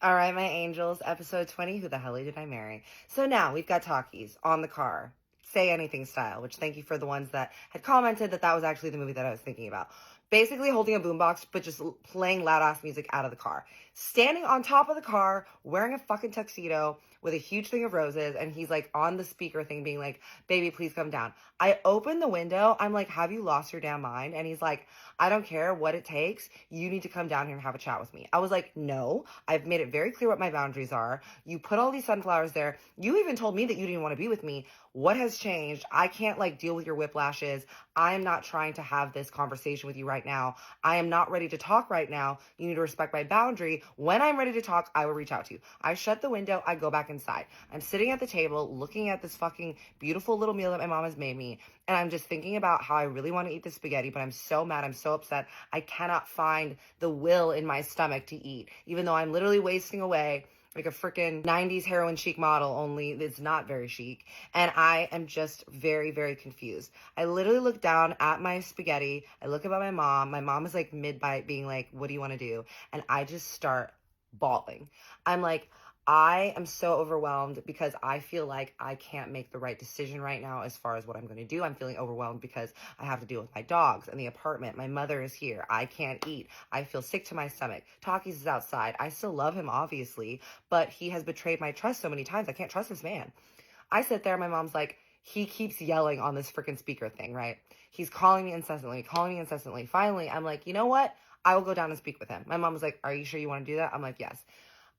All right, my angels, episode 20, Who the Helly Did I Marry? So now we've got talkies on the car, Say Anything style, which thank you for the ones that had commented that was actually the movie that I was thinking about. Basically holding a boombox, but just playing loud ass music out of the car. Standing on top of the car, wearing a fucking tuxedo with a huge thing of roses, and he's like on the speaker thing being like, baby, please come down. I open the window, I'm like, have you lost your damn mind? And he's like, I don't care what it takes. You need to come down here and have a chat with me. I was like, no, I've made it very clear what my boundaries are. You put all these sunflowers there. You even told me that you didn't want to be with me. What has changed? I can't deal with your whiplashes. I am not trying to have this conversation with you right now. I am not ready to talk right now. You need to respect my boundary. When I'm ready to talk, I will reach out to you. I shut the window. I go back inside. I'm sitting at the table looking at this fucking beautiful little meal that my mom has made me. And I'm just thinking about how I really want to eat the spaghetti, but I'm so mad. I'm so upset. I cannot find the will in my stomach to eat, even though I'm literally wasting away like a freaking 90s heroin chic model, only it's not very chic. And I am just very, very confused. I literally look down at my spaghetti. I look up at my mom. My mom is like mid-bite being like, what do you want to do? And I just start bawling. I'm like, I am so overwhelmed because I feel like I can't make the right decision right now as far as what I'm going to do. I'm feeling overwhelmed because I have to deal with my dogs and the apartment. My mother is here. I can't eat. I feel sick to my stomach. Talkies is outside. I still love him, obviously, but he has betrayed my trust so many times. I can't trust this man. I sit there. My mom's like, he keeps yelling on this freaking speaker thing, right? He's calling me incessantly. Finally, I'm like, you know what? I will go down and speak with him. My mom was like, are you sure you want to do that? I'm like, yes.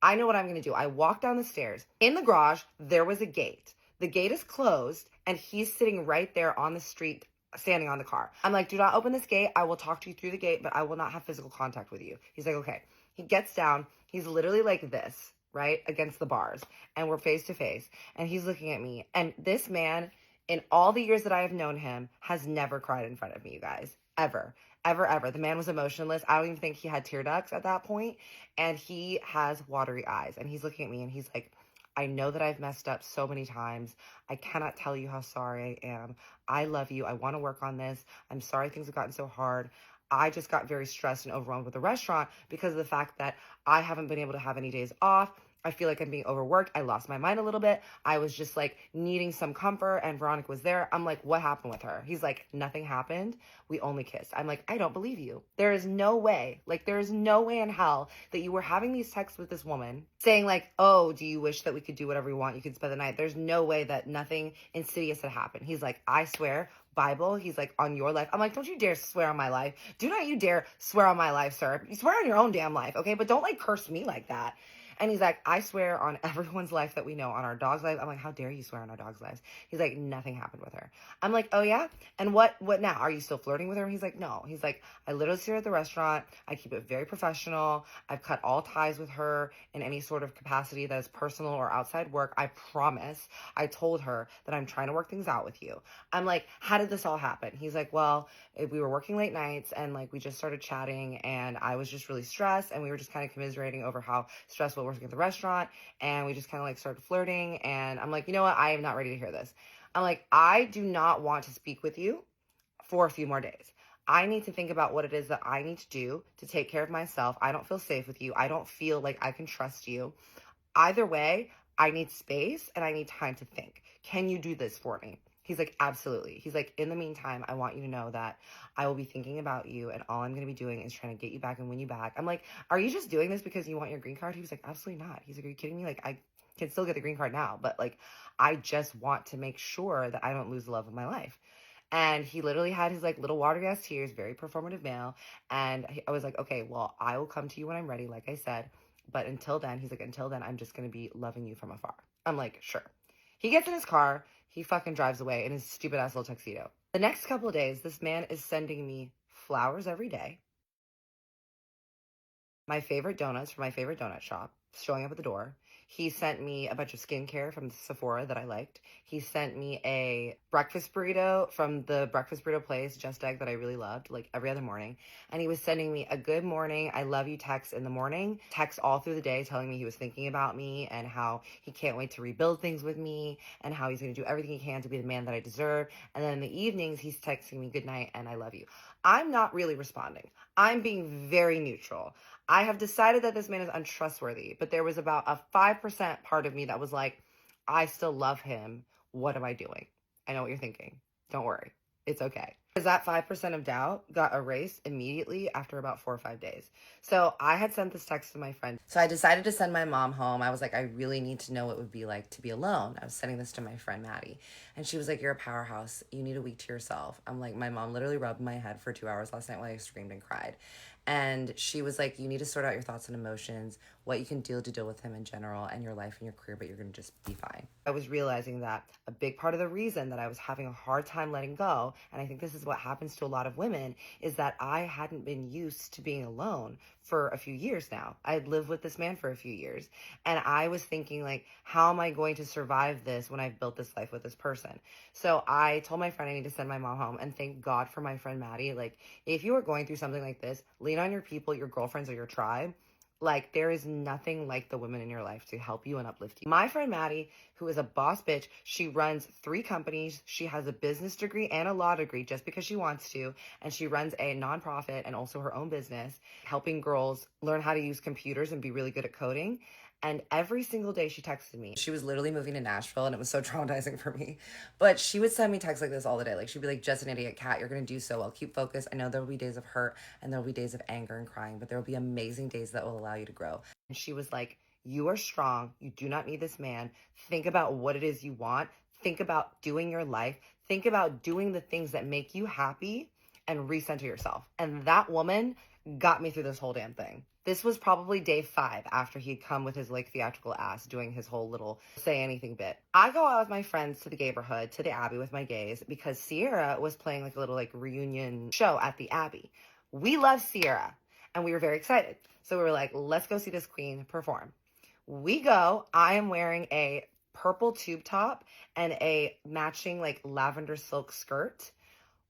I know what I'm going to do. I walk down the stairs. In the garage, there was a gate. The gate is closed, and he's sitting right there on the street, standing on the car. I'm like, do not open this gate. I will talk to you through the gate, but I will not have physical contact with you. He's like, okay. He gets down. He's literally like this, right, against the bars, and we're face to face, and he's looking at me. And this man, in all the years that I have known him, has never cried in front of me, you guys. Ever. Ever, ever. The man was emotionless. I don't even think he had tear ducts at that point. And he has watery eyes. And he's looking at me and he's like, I know that I've messed up so many times. I cannot tell you how sorry I am. I love you. I want to work on this. I'm sorry things have gotten so hard. I just got very stressed and overwhelmed with the restaurant because of the fact that I haven't been able to have any days off. I feel like I'm being overworked. I lost my mind a little bit. I was just like needing some comfort, and Veronica was there. I'm like, what happened with her? He's like, nothing happened. We only kissed. I'm like, I don't believe you. There is no way, there is no way in hell that you were having these texts with this woman saying like, oh, do you wish that we could do whatever we want? You could spend the night. There's no way that nothing insidious had happened. He's like, I swear, Bible, he's like, on your life. I'm like, don't you dare swear on my life. Do not you dare swear on my life, sir. You swear on your own damn life, okay? But don't curse me like that. And he's like, I swear on everyone's life that we know, on our dog's life. I'm like, how dare you swear on our dog's lives? He's like, nothing happened with her. I'm like, oh yeah? And what now? Are you still flirting with her? And he's like, no. He's like, I literally see her at the restaurant. I keep it very professional. I've cut all ties with her in any sort of capacity that is personal or outside work. I promise. I told her that I'm trying to work things out with you. I'm like, how did this all happen? He's like, well, we were working late nights and we just started chatting and I was just really stressed and we were just kind of commiserating over how stressful working at the restaurant, and we just kind of started flirting, and I'm like, you know what? I am not ready to hear this. I'm like, I do not want to speak with you for a few more days. I need to think about what it is that I need to do to take care of myself. I don't feel safe with you. I don't feel like I can trust you. Either way, I need space and I need time to think. Can you do this for me? He's like, absolutely. He's like, in the meantime, I want you to know that I will be thinking about you and all I'm going to be doing is trying to get you back and win you back. I'm like, are you just doing this because you want your green card? He was like, absolutely not. He's like, are you kidding me? I can still get the green card now, but I just want to make sure that I don't lose the love of my life. And he literally had his little water gas tears, very performative male. And I was like, okay, well, I will come to you when I'm ready, like I said. But until then, he's like, until then, I'm just going to be loving you from afar. I'm like, sure. He gets in his car. He fucking drives away in his stupid ass little tuxedo. The next couple of days, this man is sending me flowers every day, my favorite donuts from my favorite donut shop, showing up at the door. He sent me a bunch of skincare from Sephora that I liked. He sent me a breakfast burrito from the breakfast burrito place, Just Egg, that I really loved, every other morning. And he was sending me a good morning, I love you text in the morning, text all through the day telling me he was thinking about me and how he can't wait to rebuild things with me and how he's going to do everything he can to be the man that I deserve. And then in the evenings, he's texting me good night and I love you. I'm not really responding. I'm being very neutral. I have decided that this man is untrustworthy, but there was about a 5% part of me that was like, I still love him. What am I doing? I know what you're thinking. Don't worry. It's okay. Because that 5% of doubt got erased immediately after about 4 or 5 days. So I had sent this text to my friend. So I decided to send my mom home. I was like, I really need to know what it would be like to be alone. I was sending this to my friend Maddie. And she was like, you're a powerhouse. You need a week to yourself. I'm like, my mom literally rubbed my head for 2 hours last night while I screamed and cried. And she was like, you need to sort out your thoughts and emotions, what you can do to deal with him in general and your life and your career, but you're going to just be fine. I was realizing that a big part of the reason that I was having a hard time letting go, and I think this is what happens to a lot of women, is that I hadn't been used to being alone for a few years now. I had lived with this man for a few years, and I was thinking, like, how am I going to survive this when I've built this life with this person? So I told my friend I need to send my mom home, and thank God for my friend Maddie. Like, if you are going through something like this, lean on your people, your girlfriends, or your tribe. Like, there is nothing like the women in your life to help you and uplift you. My friend Maddie, who is a boss bitch, she runs 3 companies. She has a business degree and a law degree just because she wants to. And she runs a nonprofit and also her own business, helping girls learn how to use computers and be really good at coding. And every single day she texted me. She was literally moving to Nashville and it was so traumatizing for me. But she would send me texts like this all the day. Like, she'd be like, just an idiot, Kat, you're going to do so well. Keep focused. I know there will be days of hurt and there will be days of anger and crying, but there will be amazing days that will allow you to grow. And she was like, you are strong. You do not need this man. Think about what it is you want. Think about doing your life. Think about doing the things that make you happy and recenter yourself. And that woman got me through this whole damn thing. This was probably day 5 after he'd come with his like theatrical ass doing his whole little say anything bit. I go out with my friends to the neighborhood, to the Abbey with my gays, because Sierra was playing like a little like reunion show at the Abbey. We love Sierra and we were very excited. So we were like, let's go see this queen perform. We go, I am wearing a purple tube top and a matching like lavender silk skirt,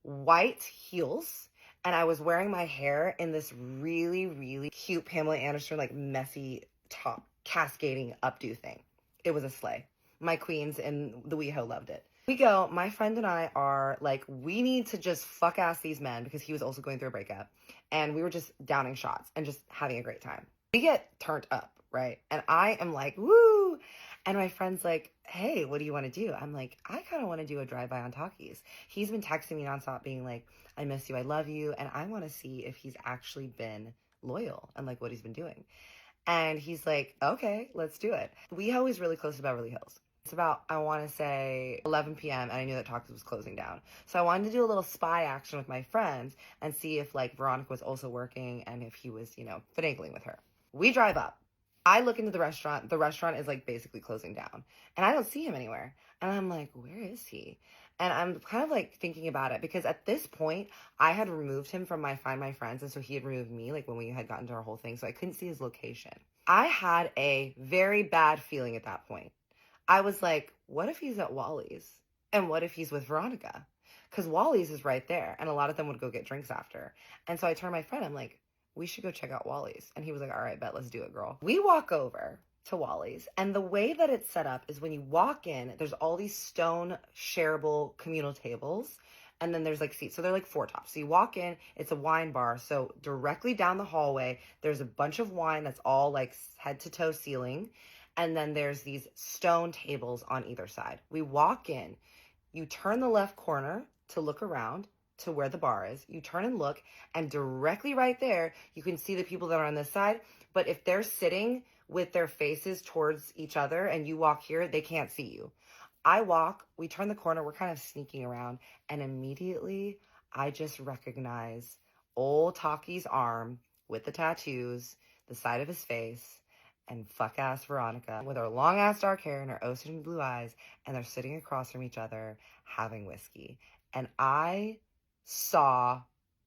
white heels, and I was wearing my hair in this really, really cute Pamela Anderson, like messy top cascading updo thing. It was a slay. My queens in the WeHo loved it. We go, my friend and I are like, we need to just fuck ass these men because he was also going through a breakup. And we were just downing shots and just having a great time. We get turned up, right? And I am like, woo! And my friend's like, hey, what do you want to do? I'm like, I kind of want to do a drive-by on Takis. He's been texting me nonstop being like, I miss you, I love you, and I want to see if he's actually been loyal and like what he's been doing. And he's like, okay, let's do it. WeHo is really close to Beverly Hills. It's about, I want to say 11 p.m. and I knew that Takis was closing down. So I wanted to do a little spy action with my friends and see if like Veronica was also working and if he was, you know, finagling with her. We drive up. I look into the restaurant. The restaurant is like basically closing down and I don't see him anywhere. And I'm like, where is he? And I'm kind of like thinking about it because at this point I had removed him from my Find My Friends. And so he had removed me like when we had gotten to our whole thing. So I couldn't see his location. I had a very bad feeling at that point. I was like, what if he's at Wally's? And what if he's with Veronica? Because Wally's is right there. And a lot of them would go get drinks after. And so I turned to my friend. I'm like, we should go check out Wally's. And he was like, all right, bet, let's do it, girl. We walk over to Wally's. And the way that it's set up is when you walk in, there's all these stone shareable communal tables. And then there's like seats. So they're like 4 tops. So you walk in, it's a wine bar. So directly down the hallway, there's a bunch of wine that's all like head to toe ceiling. And then there's these stone tables on either side. We walk in, you turn the left corner to look around to where the bar is. You turn and look, and directly right there, you can see the people that are on this side. But if they're sitting with their faces towards each other and you walk here, they can't see you. I walk, we turn the corner, we're kind of sneaking around, and immediately I just recognize old Taki's arm with the tattoos, the side of his face, and fuck ass Veronica with her long ass dark hair and her ocean blue eyes, and they're sitting across from each other having whiskey. And I saw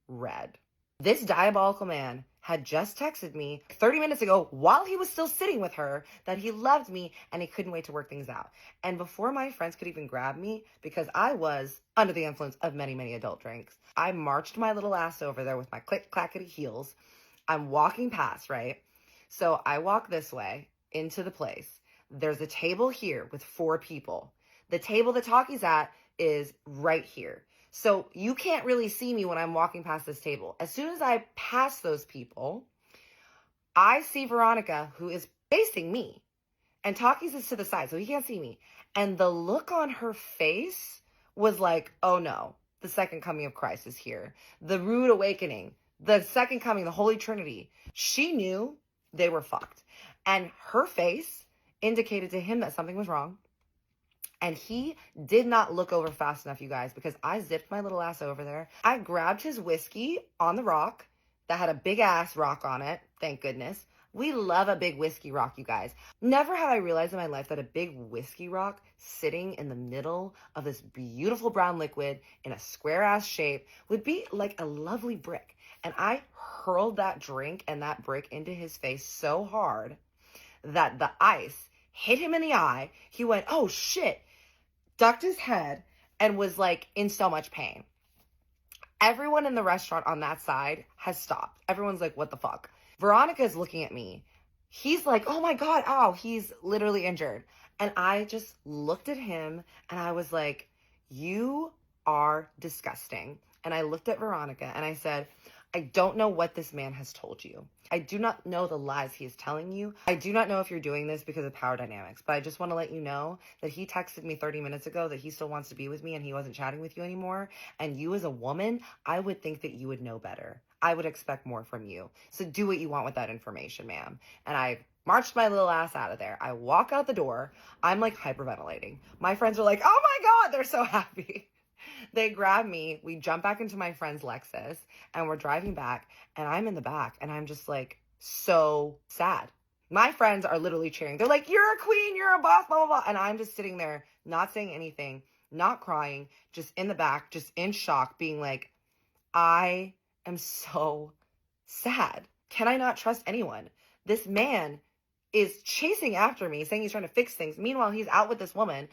red. This diabolical man had just texted me 30 minutes ago while he was still sitting with her that he loved me and he couldn't wait to work things out. And before my friends could even grab me, because I was under the influence of many, many adult drinks, I marched my little ass over there with my click-clackety heels. I'm walking past, right? So I walk this way into the place. There's a table here with 4 people. The table that Taki's at is right here. So you can't really see me when I'm walking past this table. As soon as I pass those people, I see Veronica, who is facing me, and Takis is to the side, so he can't see me. And the look on her face was like, oh no, the second coming of Christ is here. The rude awakening, the second coming, the Holy Trinity. She knew they were fucked. And her face indicated to him that something was wrong. And he did not look over fast enough, you guys, because I zipped my little ass over there. I grabbed his whiskey on the rock that had a big ass rock on it. Thank goodness. We love a big whiskey rock, you guys. Never had I realized in my life that a big whiskey rock sitting in the middle of this beautiful brown liquid in a square ass shape would be like a lovely brick. And I hurled that drink and that brick into his face so hard that the ice hit him in the eye. He went, oh shit, ducked his head, and was like in so much pain. Everyone in the restaurant on that side has stopped. Everyone's like, what the fuck? Veronica's looking at me. He's like, oh my God, ow, he's literally injured. And I just looked at him and I was like, you are disgusting. And I looked at Veronica and I said, I don't know what this man has told you. I do not know the lies he is telling you. I do not know if you're doing this because of power dynamics, but I just want to let you know that he texted me 30 minutes ago that he still wants to be with me and he wasn't chatting with you anymore. And you as a woman, I would think that you would know better. I would expect more from you. So do what you want with that information, ma'am. And I marched my little ass out of there. I walk out the door. I'm like hyperventilating. My friends are like, oh my God, they're so happy. They grab me, we jump back into my friend's Lexus, and we're driving back, and I'm in the back, and I'm just like, so sad. My friends are literally cheering. They're like, you're a queen, you're a boss, blah, blah, blah. And I'm just sitting there, not saying anything, not crying, just in the back, just in shock, being like, I am so sad. Can I not trust anyone? This man is chasing after me, saying he's trying to fix things. Meanwhile, he's out with this woman.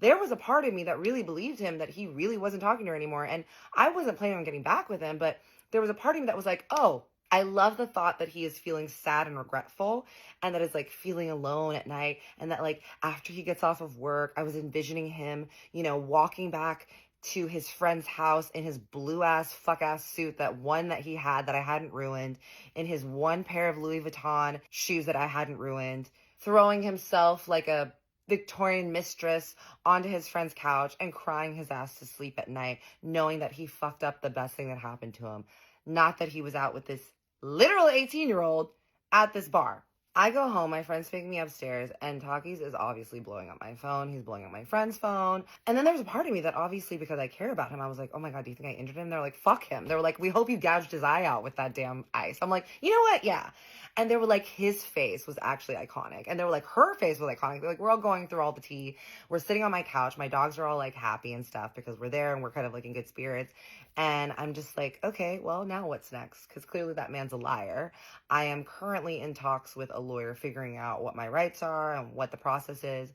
There was a part of me that really believed him that he really wasn't talking to her anymore. And I wasn't planning on getting back with him, but there was a part of me that was like, oh, I love the thought that he is feeling sad and regretful and that is like feeling alone at night. And that like after he gets off of work, I was envisioning him, you know, walking back to his friend's house in his blue ass fuck ass suit, that one that he had that I hadn't ruined, in his one pair of Louis Vuitton shoes that I hadn't ruined, throwing himself like a Victorian mistress onto his friend's couch and crying his ass to sleep at night, knowing that he fucked up the best thing that happened to him. Not that he was out with this literal 18-year-old at this bar. I go home, my friend's picking me upstairs, and Takis is obviously blowing up my phone. He's blowing up my friend's phone. And then there's a part of me that obviously, because I care about him, I was like, oh my God, do you think I injured him? They're like, fuck him. They were like, we hope you gouged his eye out with that damn ice. I'm like, you know what? Yeah. And they were like, his face was actually iconic. And they were like, her face was iconic. They're like, we're all going through all the tea. We're sitting on my couch. My dogs are all like happy and stuff because we're there and we're kind of like in good spirits. And I'm just like, okay, well, now what's next? Because clearly that man's a liar. I am currently in talks with a lawyer figuring out what my rights are and what the process is.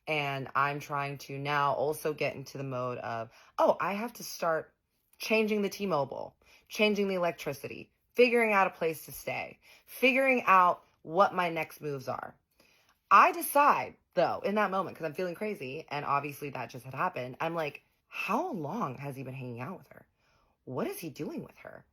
And I'm trying to now also get into the mode of, oh, I have to start changing the T-Mobile, changing the electricity, figuring out a place to stay, figuring out what my next moves are. I decide, though, in that moment, because I'm feeling crazy, and obviously that just had happened, I'm like, how long has he been hanging out with her? What is he doing with her?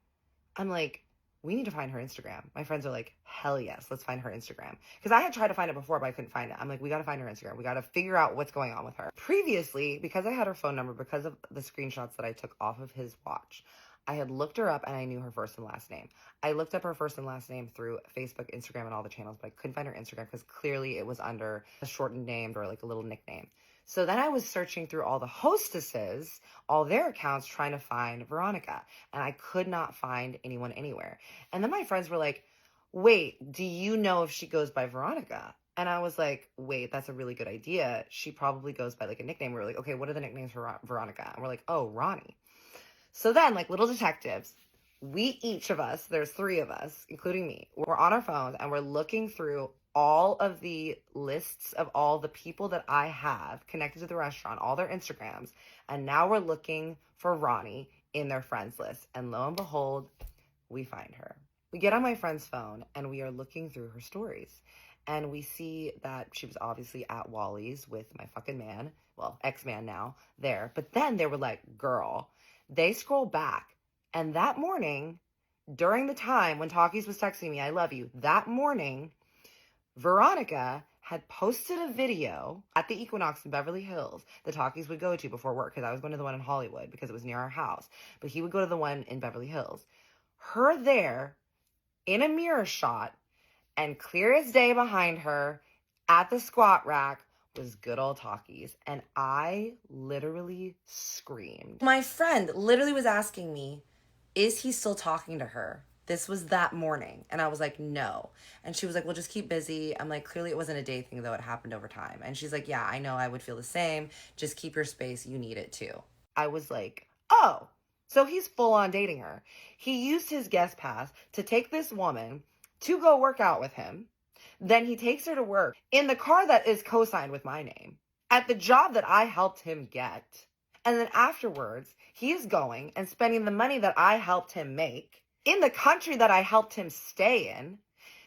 I'm like, we need to find her Instagram. My friends are like, hell yes, let's find her Instagram. Because I had tried to find it before, but I couldn't find it. I'm like, we got to find her Instagram. We got to figure out what's going on with her. Previously, because I had her phone number, because of the screenshots that I took off of his watch, I had looked her up and I knew her first and last name. I looked up her first and last name through Facebook, Instagram, and all the channels, but I couldn't find her Instagram because clearly it was under a shortened name or like a little nickname. So then I was searching through all the hostesses, all their accounts, trying to find Veronica. And I could not find anyone anywhere. And then my friends were like, wait, do you know if she goes by Veronica? And I was like, wait, that's a really good idea. She probably goes by like a nickname. We were like, okay, what are the nicknames for Veronica? And we're like, oh, Ronnie. So then, like little detectives, we each of us, there's 3 of us, including me, we're on our phones and we're looking through all of the lists of all the people that I have connected to the restaurant, all their Instagrams, and now we're looking for Ronnie in their friends list. And lo and behold, we find her. We get on my friend's phone and we are looking through her stories. And we see that she was obviously at Wally's with my fucking man, well, ex-man now, there. But then they were like, girl, they scroll back. And that morning, during the time when Talkies was texting me, I love you, that morning, Veronica had posted a video at the Equinox in Beverly Hills that Talkies would go to before work, because I was going to the one in Hollywood because it was near our house. But he would go to the one in Beverly Hills. Her there in a mirror shot, and clear as day behind her at the squat rack was good old Talkies. And I literally screamed. My friend literally was asking me, is he still talking to her? This was that morning. And I was like, no. And she was like, well, just keep busy. I'm like, clearly it wasn't a day thing, though. It happened over time. And she's like, yeah, I know, I would feel the same. Just keep your space. You need it too. I was like, oh, so he's full on dating her. He used his guest pass to take this woman to go work out with him. Then he takes her to work in the car that is co-signed with my name at the job that I helped him get. And then afterwards, he is going and spending the money that I helped him make in the country that I helped him stay in,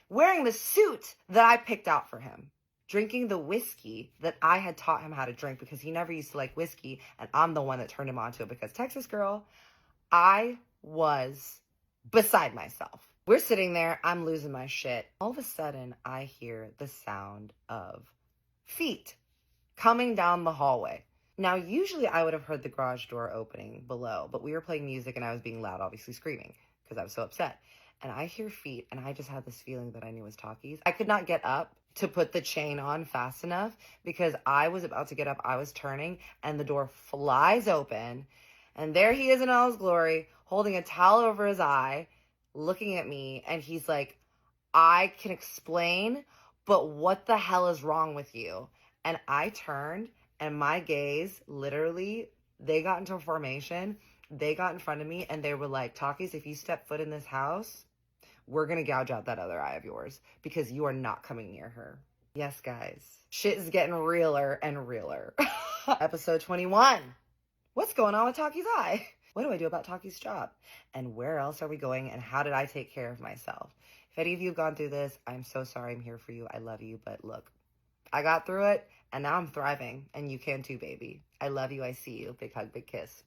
wearing the suit that I picked out for him, drinking the whiskey that I had taught him how to drink because he never used to like whiskey, and I'm the one that turned him onto it because Texas girl, I was beside myself. We're sitting there, I'm losing my shit. All of a sudden, I hear the sound of feet coming down the hallway. Now, usually I would have heard the garage door opening below, but we were playing music and I was being loud, obviously screaming, because I was so upset. And I hear feet, and I just had this feeling that I knew it was Talkies. I could not get up to put the chain on fast enough because I was about to get up, I was turning, and the door flies open, and there he is in all his glory, holding a towel over his eye, looking at me, and he's like, I can explain, but what the hell is wrong with you? And I turned, and my gaze, literally, they got into a formation. They got in front of me, and they were like, Talkies, if you step foot in this house, we're going to gouge out that other eye of yours because you are not coming near her. Yes, guys. Shit is getting realer and realer. Episode 21. What's going on with Talkie's eye? What do I do about Talkie's job? And where else are we going? And how did I take care of myself? If any of you have gone through this, I'm so sorry. I'm here for you. I love you. But look, I got through it, and now I'm thriving. And you can too, baby. I love you. I see you. Big hug, big kiss.